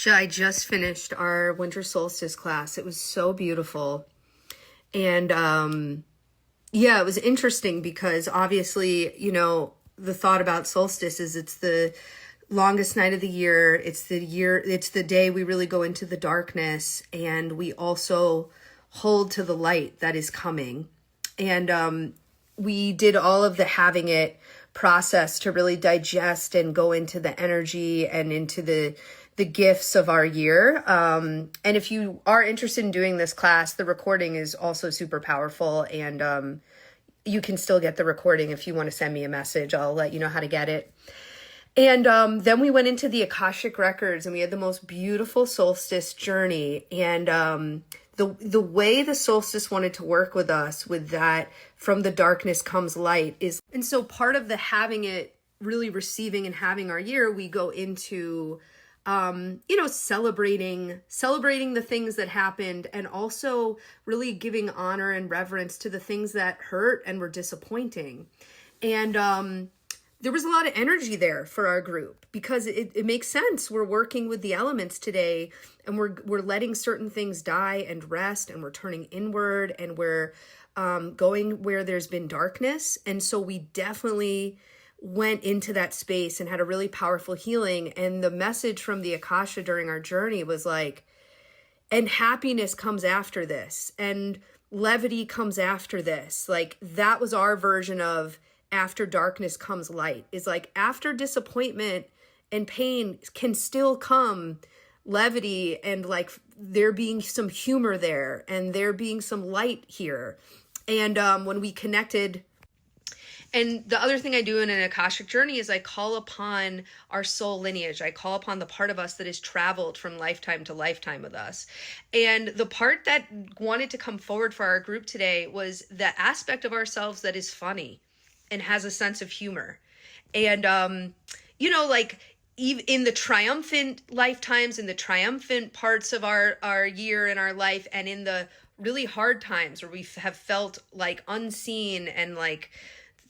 I just finished our winter solstice class. It was so beautiful. And yeah, it was interesting because obviously, the thought about solstice is it's the longest night of the year. It's the day we really go into the darkness, and we also hold to the light that is coming. And we did all of the having it process to really digest and go into the energy and into the gifts of our year. And if you are interested in doing this class, the recording is also super powerful, and you can still get the recording if you want to send me a message. I'll let you know how to get it. And then we went into the Akashic Records, and we had the most beautiful solstice journey. And the way the solstice wanted to work with us with that from the darkness comes light is, and so part of the having it, really receiving and having our year, we go into celebrating the things that happened, and also really giving honor and reverence to the things that hurt and were disappointing. And there was a lot of energy there for our group because it makes sense. We're working with the elements today, and we're letting certain things die and rest, and we're turning inward, and we're going where there's been darkness. And so we definitely went into that space and had a really powerful healing. And the message from the Akasha during our journey was like, and happiness comes after this, and levity comes after this. Like, that was our version of after darkness comes light, is like after disappointment and pain can still come levity, and like there being some humor there, and there being some light here. And when we connected. And the other thing I do in an Akashic journey is I call upon our soul lineage. I call upon the part of us that has traveled from lifetime to lifetime with us. And the part that wanted to come forward for our group today was the aspect of ourselves that is funny and has a sense of humor. And, like in the triumphant lifetimes, in the triumphant parts of our year and our life, and in the really hard times where we have felt like unseen and like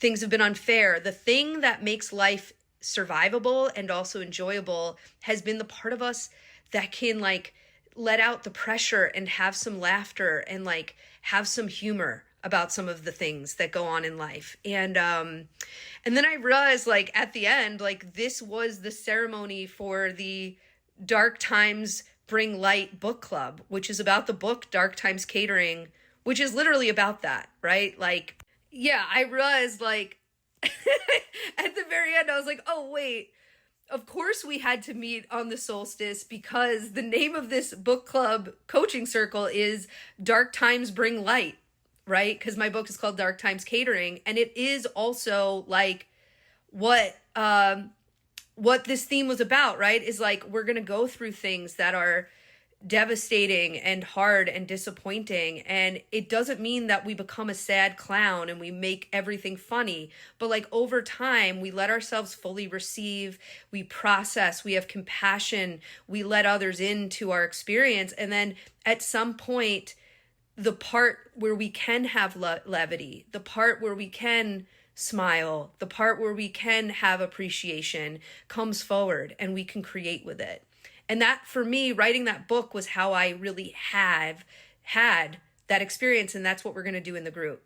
things have been unfair, the thing that makes life survivable and also enjoyable has been the part of us that can like let out the pressure and have some laughter and like have some humor about some of the things that go on in life. And then I realized, like, at the end, like, this was the ceremony for the Dark Times Bring Light book club, which is about the book Dark Times Catering, which is literally about that, right? Like, yeah, I realized, like, at the very end, I was like, oh, wait, of course we had to meet on the solstice, because the name of this book club coaching circle is Dark Times Bring Light, right? Because my book is called Dark Times Catering, and it is also like what this theme was about, right? Is like, we're going to go through things that are devastating and hard and disappointing, and it doesn't mean that we become a sad clown and we make everything funny, but like over time we let ourselves fully receive, we process, we have compassion, we let others into our experience, and then at some point the part where we can have levity, the part where we can smile, the part where we can have appreciation comes forward, and we can create with it. And that, for me, writing that book was how I really have had that experience. And that's what we're going to do in the group.